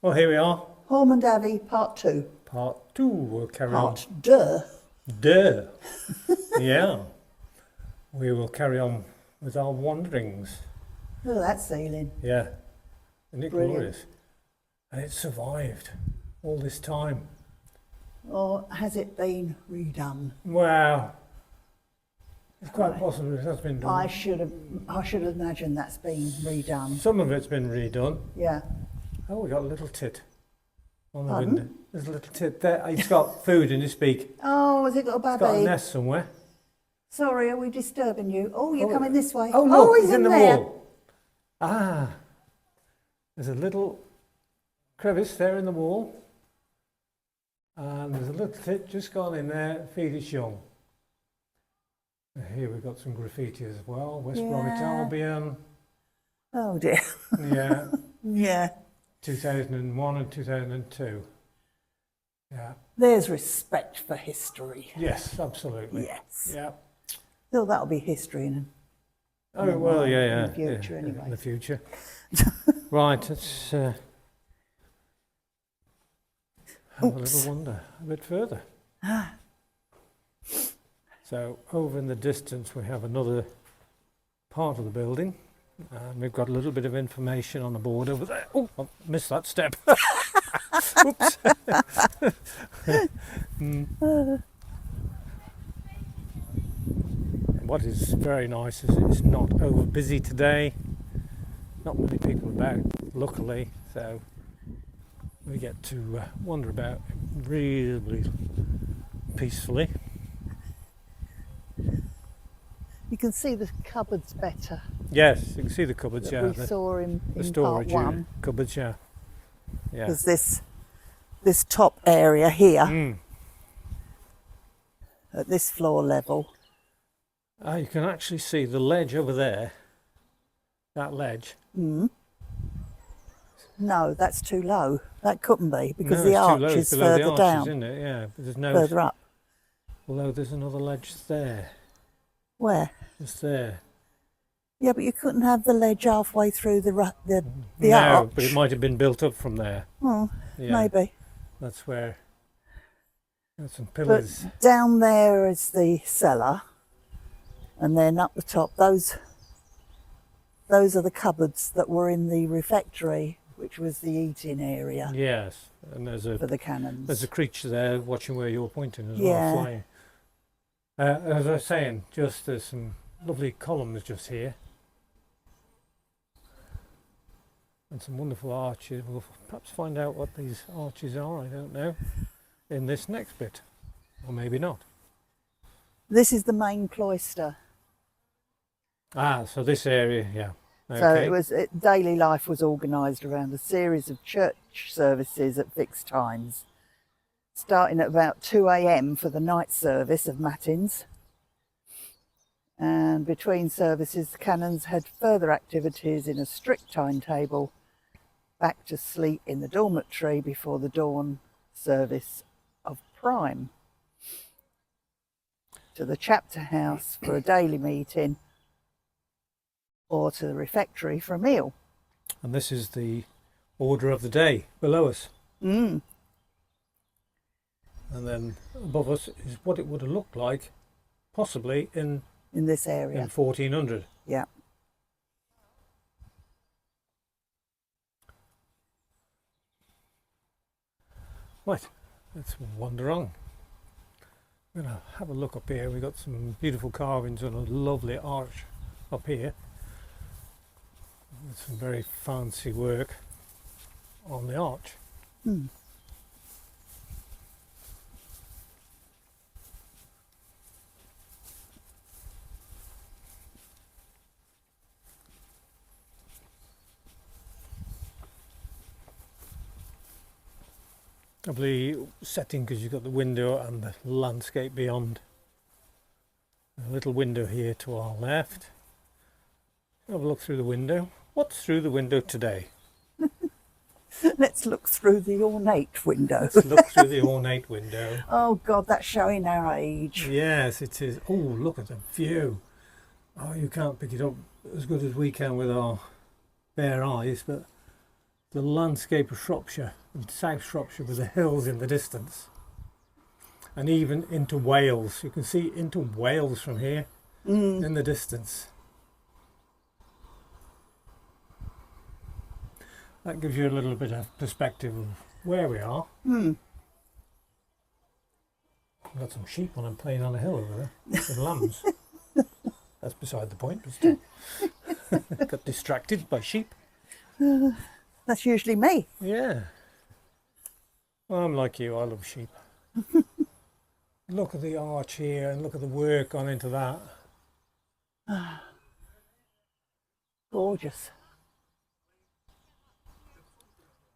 Well, here we are. Haughmond Abbey, part 2. Part 2. We'll carry on. Part duh. Duh. Yeah. We will carry on with our wanderings. Look at that ceiling. Yeah. Isn't it Brilliant. glorious? And it survived all this time. Or has it been redone? Wow. It's quite possible it has been done. I should imagine that's been redone. Some of it's been redone. Yeah. Oh, we got a little tit on the Pardon? window. There's a little tit there. He's got food in his beak. Oh, has it got a He's got a baby? nest somewhere. Sorry, are we disturbing you? Oh, you're coming this way. Oh, look, he's in the there. wall. Ah, there's a little crevice there in the wall. And there's a little tit just gone in there, feed its young. Here we've got some graffiti as well. West Bromwich Yeah. Albion. Oh dear. Yeah, Yeah. 2001 and 2002. Yeah. There's respect for history. Yes, absolutely. Yes. Yeah. Still, that'll be history in Oh, well, yeah. in the future, yeah, anyway. In the future. Right, let's have a little wander a bit further. So, over in the distance, we have another part of the building. And we've got a little bit of information on the board over there. Oh, I missed that step. Oops. What is very nice is it's not over busy today. Not many people about, luckily, so we get to wander about reasonably peacefully. You can see the cupboards better Yes, you can see the cupboards, that yeah. we saw in part storage 1. cupboards, yeah. Yeah. Because this top area here Mm. at this floor level, You can actually see the ledge over there. That ledge. no, that's too low. That couldn't be because No, the it's too arch low. is It's below the further arches, down, isn't it? Yeah, but there's no. further up. Although there's another ledge there, Where? just there. Yeah, but you couldn't have the ledge halfway through the No, arch. but it might have been built up from there. Oh, Yeah, maybe. that's where. There's some But pillars. down there is the cellar, and then up the top, those are the cupboards that were in the refectory, which was the eating area Yes, and for the cannons. there's a creature there watching where you're pointing as Yeah. well, flying. As I was saying, just there's some lovely columns just here. And some wonderful arches. We'll perhaps find out what these arches are, I don't know, in this next bit. Or maybe not. This is the main cloister. Ah, so this area, yeah. So Okay. daily life was organised around a series of church services at fixed times, starting at about 2 a.m. for the night service of matins. And between services, the canons had further activities in a strict timetable, back to sleep in the dormitory before the dawn service of prime, to the chapter house for a daily meeting, or to the refectory for a meal. And this is the order of the day below us. Mm. And then above us is what it would have looked like, possibly in In this area. 1400. Yeah. Right, let's wander on. We're going to have a look up here. We've got some beautiful carvings and a lovely arch up here. With some very fancy work on the arch. Mm. Lovely setting because you've got the window and the landscape beyond. A little window here to our left. Have a look through the window. What's through the window today? Let's look through the ornate window. Let's look through the ornate window. Oh God, that's showing our age. Yes, it is. Oh, look at the view. Oh, you can't pick it up as good as we can with our bare eyes, but the landscape of Shropshire and South Shropshire with the hills in the distance, and even into Wales. You can see into Wales from here in the distance. That gives you a little bit of perspective of where we are. I've got some sheep on and playing on a hill over there with lambs. That's beside the point, but still. Got distracted by sheep. That's usually me. Yeah. Well, I'm like you, I love sheep. Look at the arch here and look at the work gone into that. Gorgeous.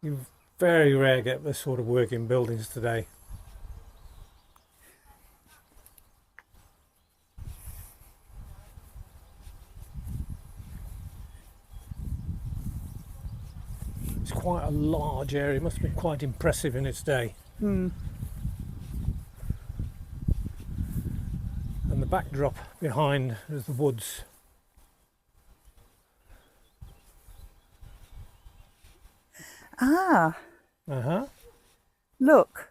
You very rare get this sort of work in buildings today. It's quite a large area, it must have been quite impressive in its day. And the backdrop behind is the woods. Ah, look,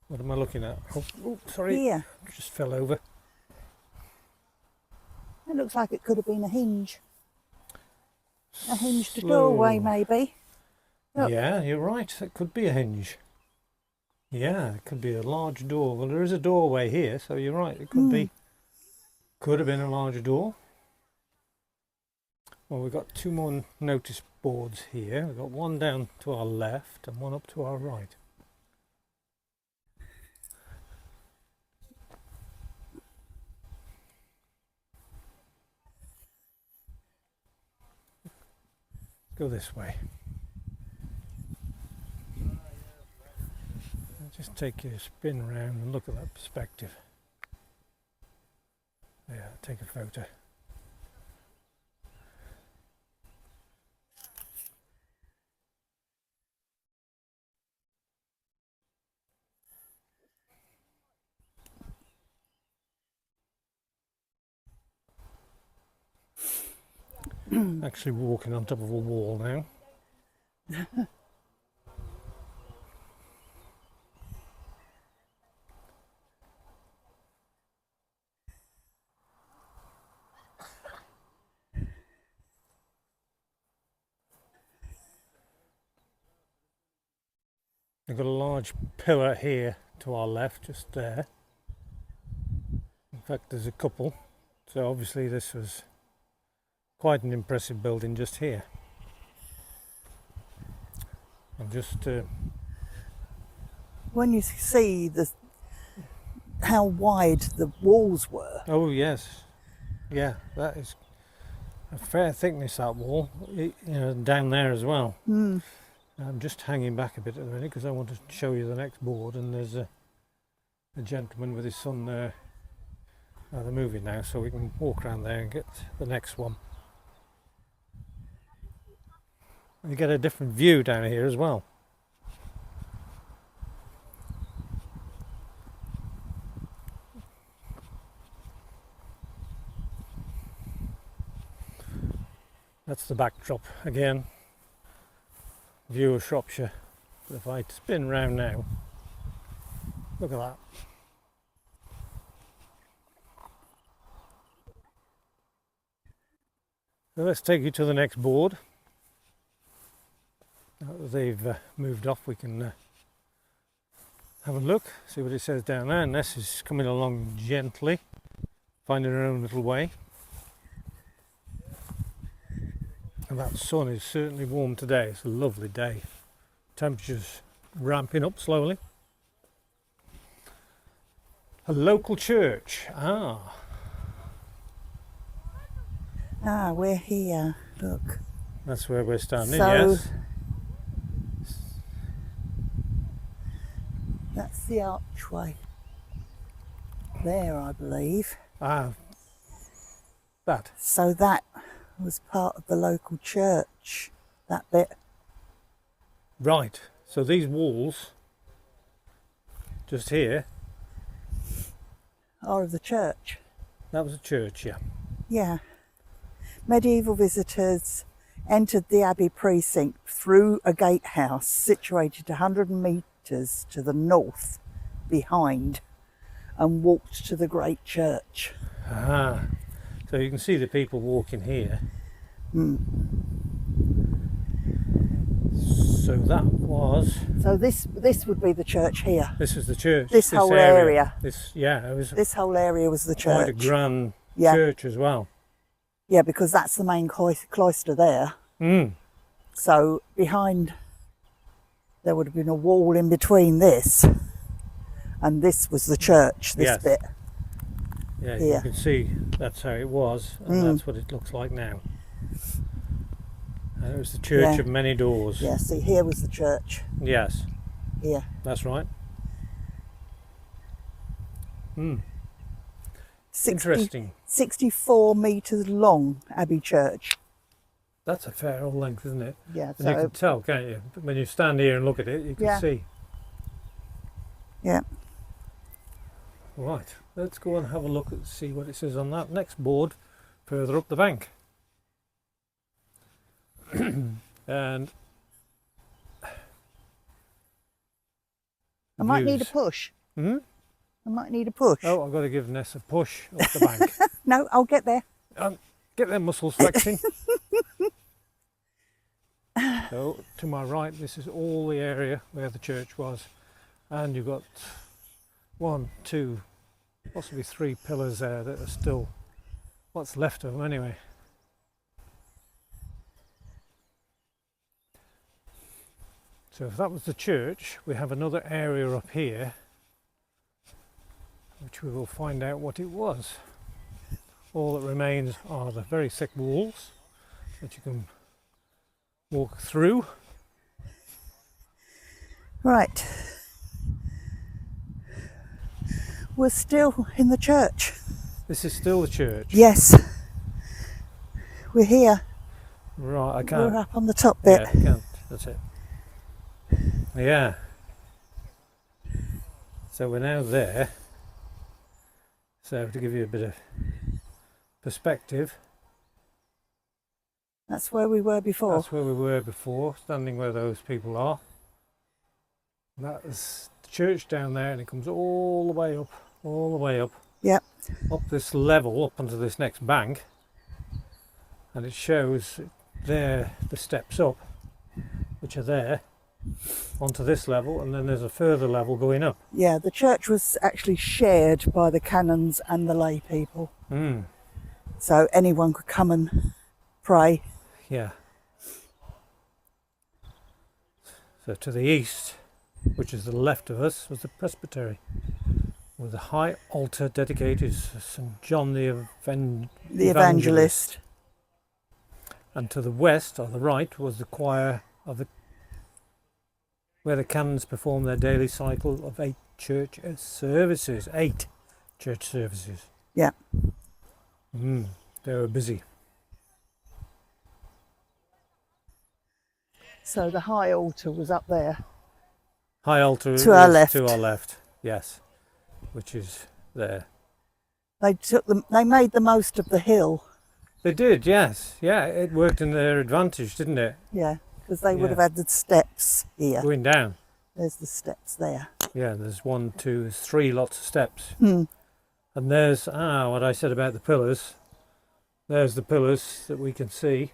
What am I looking at? Oh, sorry, here. just fell over. It looks like it could have been a hinge. A hinged Slow. doorway, maybe. Look. Yeah, you're right, it could be a hinge. Yeah, it could be a large door. Well, there is a doorway here, so you're right, it could be. Could have been a large door. Well, we've got two more notice boards here. We've got one down to our left and one up to our right. Go this way. Just take your spin round and look at that perspective. Yeah, take a photo. Actually walking on top of a wall now. We've got a large pillar here to our left, just there. In fact, there's a couple. So obviously this was quite an impressive building just here. I'm just When you see how wide the walls were. oh yes, yeah, that is a fair thickness, that wall, you know, down there as well. I'm just hanging back a bit at the minute because I want to show you the next board, and there's a gentleman with his son there. They're moving now, so we can walk around there and get the next one. You get a different view down here as well. That's the backdrop again. View of Shropshire. But if I spin round now, look at that. So let's take you to the next board. Now that they've moved off, we can have a look, see what it says down there. And this is coming along gently, finding her own little way. And that sun is certainly warm today. It's a lovely day. Temperatures ramping up slowly. A local church. We're here. Look. That's where we're standing, So, yes. That's the archway. There, I believe. That. So that was part of the local church, that bit. Right. So these walls, just here, Are of the church. that was a church, yeah. Yeah. Medieval visitors entered the Abbey precinct through a gatehouse situated 100 metres to the north behind, and walked to the great church. Ah, so you can see the people walking here. So that was. So this would be the church here. This is the church. This whole area. It was This whole area was the quite a church. grand Yeah. church as well. Yeah, because that's the main cloister there. So behind, there would have been a wall in between this, and this was the church, this Yes. bit. Yeah, Here. you can see that's how it was, and that's what it looks like now. And it was the church Yeah. of many doors. Yeah, see, here was the church. Yes, Here. that's right. 60, Interesting. 64 metres long, Abbey Church. That's a fair old length, isn't it? Yeah, And you so, can tell, can't you? When you stand here and look at it, you can Yeah. see. yeah. Right, let's go and have a look and see what it says on that next board further up the bank. And I might need a views. push. Hmm? I might need a push. Oh, I've got to give Ness a push up the bank. No, I'll get there. Get them muscles flexing. So to my right, this is all the area where the church was, and you've got 1, 2, possibly 3 pillars there that are still what's left of them anyway. So if that was the church, we have another area up here which we will find out what it was. All that remains are the very thick walls that you can walk through. Right. We're still in the church. This is still the church. Yes. We're here. Right, I can't. We're up on the top bit. Yeah, I can't. That's it. Yeah. So we're now there. So to give you a bit of perspective, That's where we were before. that's where we were before, standing where those people are. That is the church down there, and it comes all the way up, Yep. up this level, up onto this next bank, and it shows there the steps up, which are there, onto this level, and then there's a further level going up. Yeah, the church was actually shared by the canons and the lay people. So anyone could come and pray. Yeah. So to the east, which is the left of us, was the presbytery, with a high altar dedicated to St. John the Evangelist. And to the west, on the right, was the choir of the where the canons perform their daily cycle of 8 church services. 8 church services. Yeah. They were busy. So the high altar was up there. High altar To our is left. to our left, yes, which is there. They made the most of the hill. They did, yes. Yeah, it worked in their advantage, didn't it? Yeah, because they would Yeah. have had the steps here. Going down. There's the steps there. Yeah, there's 1, 2, there's 3 lots of steps. Hmm. And there's, what I said about the pillars. There's the pillars that we can see.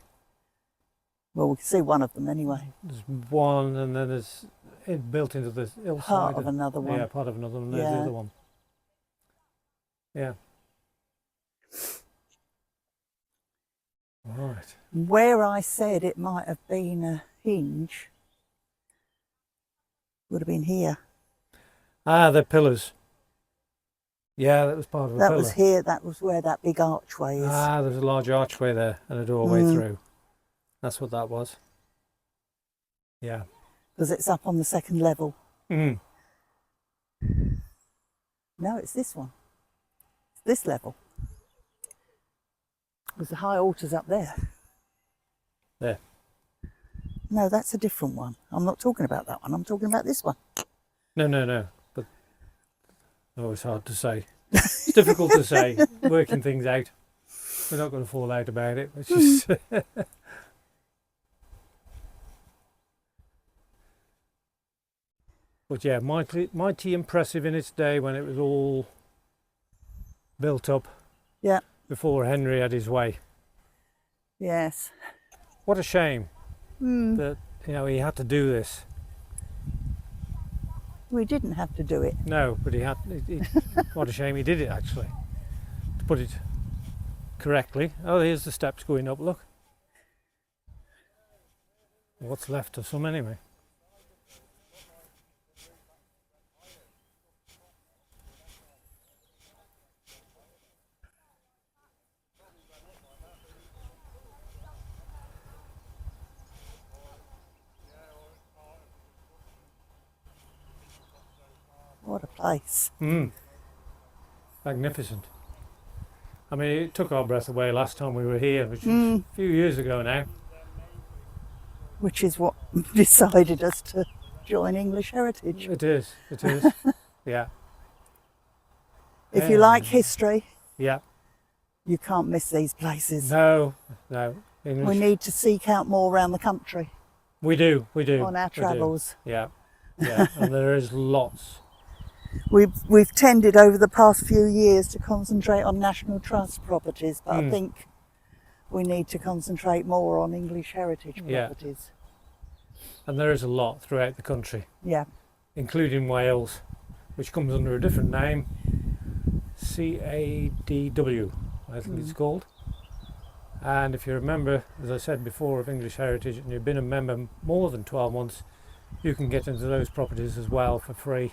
Well, we can see one of them anyway. There's one, and then there's it built into the hillside. Part of another one. Yeah, part of another one. There's the Yeah. other one. Yeah. Right. Where I said it might have been a hinge would have been here. The pillars. Yeah, that was part of a That pillar. was here. That was where that big archway is. There's a large archway there and a doorway through. That's what that was. Yeah. Because it's up on the second level. Mm. No, it's this one. It's this level. Because the high altar's up there. There. No, that's a different one. I'm not talking about that one. I'm talking about this one. No. But it's hard to say. It's difficult to say. Working things out. We're not going to fall out about it. It's just But yeah, mighty impressive in its day when it was all built up. Yeah. Before Henry had his way. Yes. What a shame that he had to do this. We didn't have to do it. No, but he had. What a shame he did it actually. To put it correctly. Oh, here's the steps going up. Look. What's left of some anyway. What a place. Magnificent. I mean, it took our breath away last time we were here, which was a few years ago now. Which is what decided us to join English Heritage. It is, yeah. If you like history, yeah, you can't miss these places. no. English. We need to seek out more around the country We do. on our we do. travels. Yeah, and there is lots. We've tended over the past few years to concentrate on National Trust properties, but I think we need to concentrate more on English Heritage properties. And there is a lot throughout the country. Yeah. Including Wales, which comes under a different name, CADW, I think it's called. And if you remember, as I said before, of English Heritage, and you've been a member more than 12 months, you can get into those properties as well for free.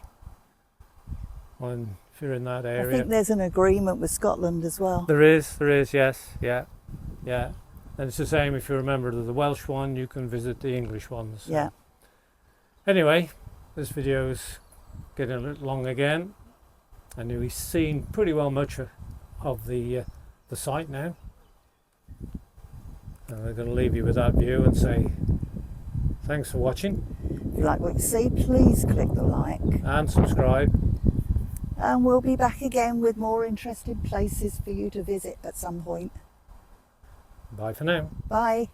And if you're in that area. I think there's an agreement with Scotland as well. There is, yes, yeah. And it's the same if you're a member of the Welsh one, you can visit the English ones. Yeah. Anyway, this video is getting a little long again, and we've seen pretty well much of the site now. And we're going to leave you with that view and say thanks for watching. If you like what you see, please click the like. And subscribe. And we'll be back again with more interesting places for you to visit at some point. Bye for now. Bye.